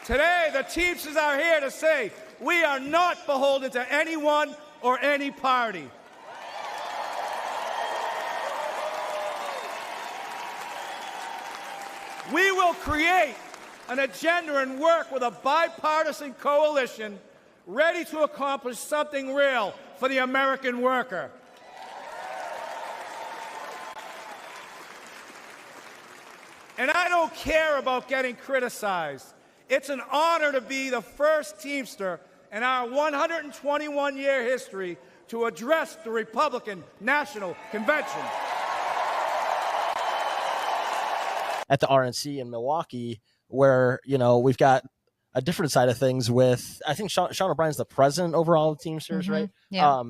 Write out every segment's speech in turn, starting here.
Today, the Teamsters are here to say we are not beholden to anyone or any party. We will create an agenda and work with a bipartisan coalition ready to accomplish something real for the American worker. And I don't care about getting criticized. It's an honor to be the first Teamster in our 121-year history to address the Republican National Convention. At the RNC in Milwaukee, where, you know, we've got a different side of things with, I think Sean O'Brien's the president overall of Teamsters, right? Yeah.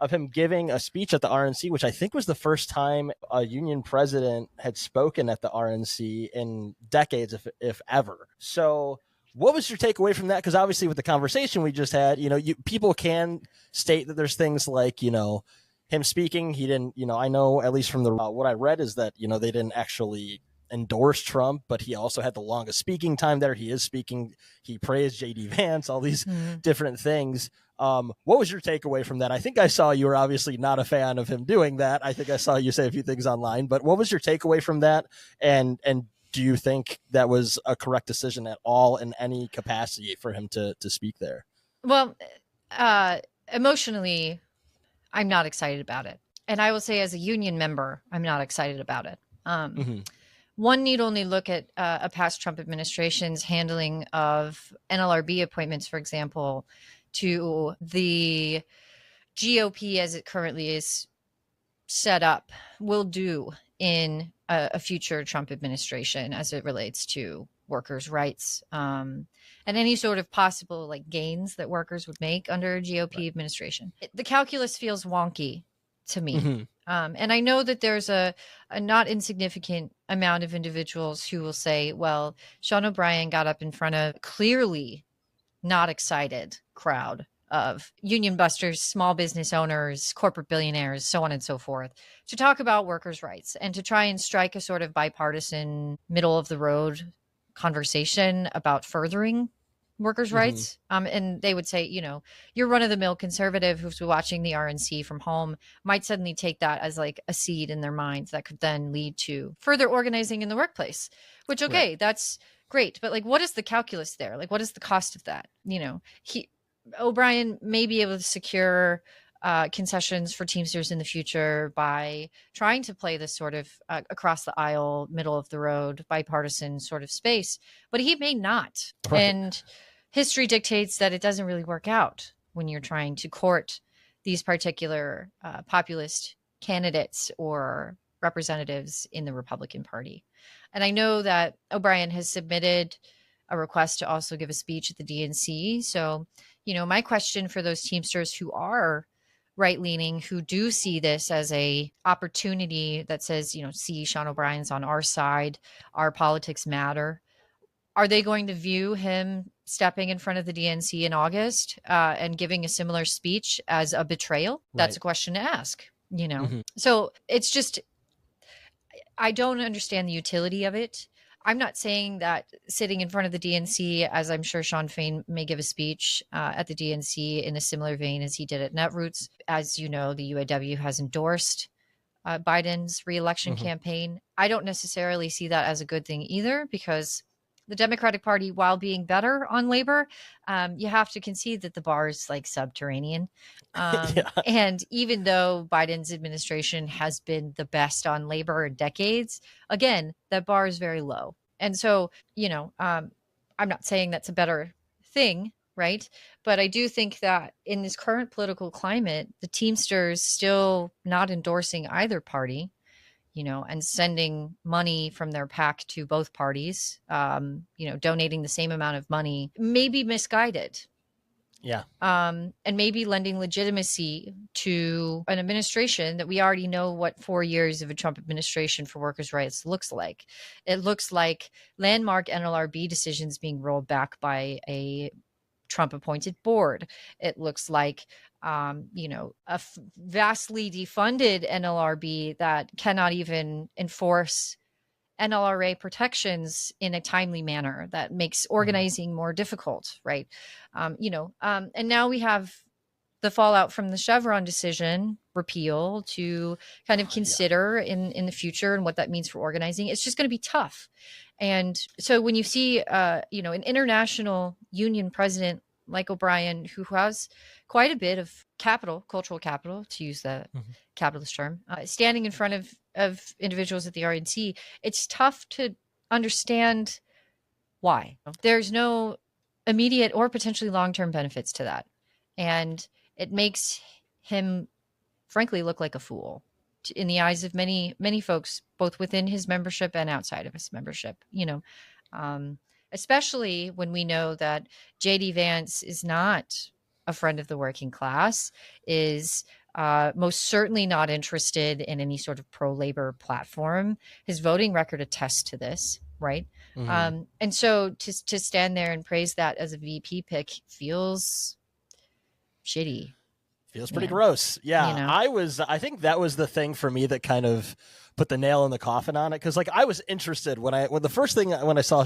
Of him giving a speech at the RNC, which I think was the first time a union president had spoken at the RNC in decades, if ever. So what was your takeaway from that? Because obviously with the conversation we just had, you know, people can state that there's things like, you know, him speaking, he didn't, you know, I know at least from the what I read is that, you know, they didn't actually endorse Trump, but he also had the longest speaking time there. He is speaking, he praised J.D. Vance, all these different things. What was your takeaway from that? I think I saw you were obviously not a fan of him doing that. I think I saw you say a few things online, but what was your takeaway from that? And do you think that was a correct decision at all in any capacity for him to speak there? Well, emotionally, I'm not excited about it. And I will say as a union member, I'm not excited about it. One need only look at a past Trump administration's handling of NLRB appointments, for example, to the GOP as it currently is set up will do in a future Trump administration as it relates to workers' rights and any sort of possible like gains that workers would make under a GOP administration. The calculus feels wonky to me. And I know that there's a not insignificant amount of individuals who will say, well, Sean O'Brien got up in front of clearly not excited crowd of union busters, small business owners, corporate billionaires, so on and so forth, to talk about workers' rights and to try and strike a sort of bipartisan middle of the road conversation about furthering workers' rights. And they would say, you know, your run-of-the-mill conservative who's watching the RNC from home might suddenly take that as like a seed in their minds that could then lead to further organizing in the workplace, which, okay, that's great. But like, what is the calculus there? Like, what is the cost of that? You know, O'Brien may be able to secure concessions for Teamsters in the future by trying to play this sort of across the aisle, middle of the road, bipartisan sort of space, but he may not. Right. And history dictates that it doesn't really work out when you're trying to court these particular populist candidates or representatives in the Republican Party. And I know that O'Brien has submitted a request to also give a speech at the DNC. So, you know, my question for those Teamsters who are right-leaning, who do see this as a opportunity that says, you know, see, Sean O'Brien's on our side, our politics matter. Are they going to view him stepping in front of the DNC in August and giving a similar speech as a betrayal? Right. That's a question to ask, you know? So it's just, I don't understand the utility of it. I'm not saying that sitting in front of the DNC, as I'm sure Sean Fain may give a speech at the DNC in a similar vein as he did at Netroots. As you know, the UAW has endorsed Biden's reelection campaign. I don't necessarily see that as a good thing either, because the Democratic Party, while being better on labor, you have to concede that the bar is like subterranean. And even though Biden's administration has been the best on labor in decades, again, that bar is very low. And so, you know, I'm not saying that's a better thing, right? But I do think that in this current political climate, the Teamsters still not endorsing either party, you know, and sending money from their PAC to both parties, you know, donating the same amount of money may be misguided. Yeah. And maybe lending legitimacy to an administration that we already know what 4 years of a Trump administration for workers' rights looks like. It looks like landmark NLRB decisions being rolled back by a Trump-appointed board. It looks like you know, a vastly defunded NLRB that cannot even enforce NLRA protections in a timely manner that makes organizing more difficult, right? And now we have the fallout from the Chevron decision repeal to kind of consider in the future and what that means for organizing. It's just going to be tough. And so when you see, an international union president like O'Brien, who has quite a bit of capital, cultural capital, to use the capitalist term, standing in front of individuals at the RNC, it's tough to understand why. There's no immediate or potentially long-term benefits to that. And it makes him, frankly, look like a fool in the eyes of many, many folks, both within his membership and outside of his membership, especially when we know that J.D. Vance is not a friend of the working class, is most certainly not interested in any sort of pro-labor platform. His voting record attests to this, right? And so to stand there and praise that as a VP pick feels shitty. Feels pretty gross. Yeah. I think that was the thing for me that kind of put the nail in the coffin on it. Cause like I was interested when I saw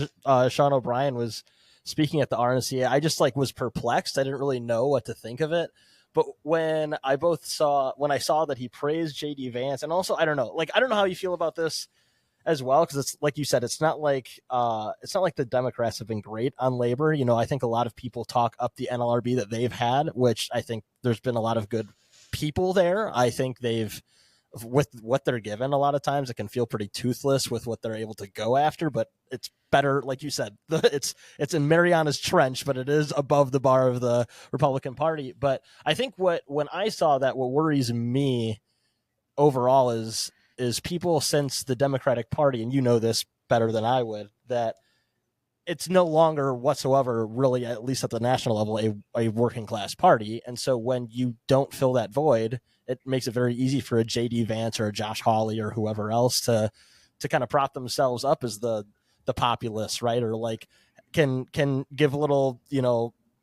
Sean O'Brien was speaking at the RNC, I just like was perplexed. I didn't really know what to think of it. But when I saw that he praised JD Vance, and also I don't know how you feel about this as well, because it's like you said, it's not like the Democrats have been great on labor. I think a lot of people talk up the NLRB that they've had, which I think there's been a lot of good people there. I think they've, with what they're given, a lot of times it can feel pretty toothless with what they're able to go after, but it's better, like you said, it's in Mariana's Trench, but it is above the bar of the Republican Party. But I think when I saw that, what worries me overall is people since the Democratic Party, and you know this better than I would, that it's no longer whatsoever really, at least at the national level, a working class party. And so when you don't fill that void, it makes it very easy for a J.D. Vance or a Josh Hawley or whoever else to kind of prop themselves up as the populace, right? Or like can give little,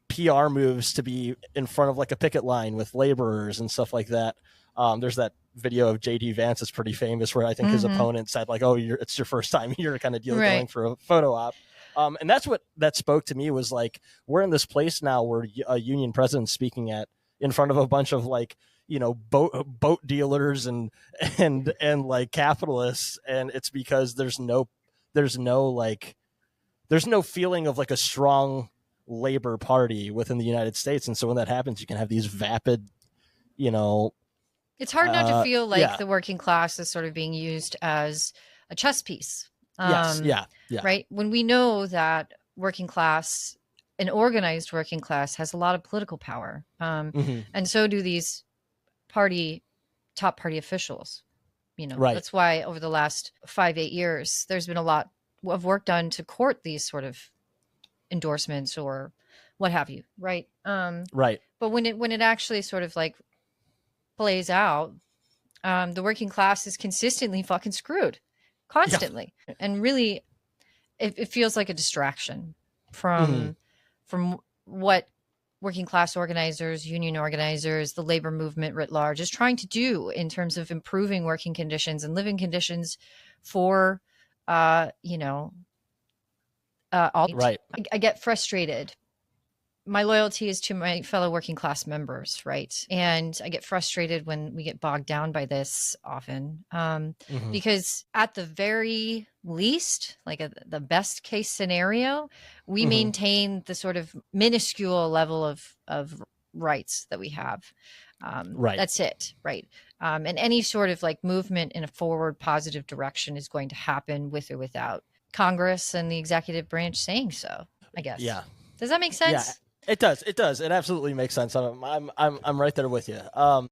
PR moves to be in front of like a picket line with laborers and stuff like that. There's that video of J.D. Vance is pretty famous where I think his opponent said like, "Oh, it's your first time here," kind of deal, going for a photo op. And that's what that spoke to me, was like, we're in this place now where a union president's speaking in front of a bunch of like, boat dealers and like capitalists. And it's because there's no feeling of like a strong labor party within the United States. And so when that happens, you can have these vapid, it's hard not to feel like the working class is sort of being used as a chess piece. Yes. Yeah. Right. When we know that an organized working class has a lot of political power. And so do these top party officials, right. That's why over the last 5-8 years, there's been a lot of work done to court these sort of endorsements or what have you. Right. Right. But when it actually sort of like plays out, the working class is consistently fucking screwed. Constantly. Yeah. And really, it feels like a distraction from what working class organizers, union organizers, the labor movement writ large is trying to do in terms of improving working conditions and living conditions for, all. Right. I get frustrated. My loyalty is to my fellow working class members, right? And I get frustrated when we get bogged down by this often, because at the very least, like the best case scenario, we maintain the sort of minuscule level of rights that we have. Right. That's it, right? And any sort of like movement in a forward positive direction is going to happen with or without Congress and the executive branch saying so, I guess. Yeah. Does that make sense? Yeah. It does. It absolutely makes sense. I'm right there with you.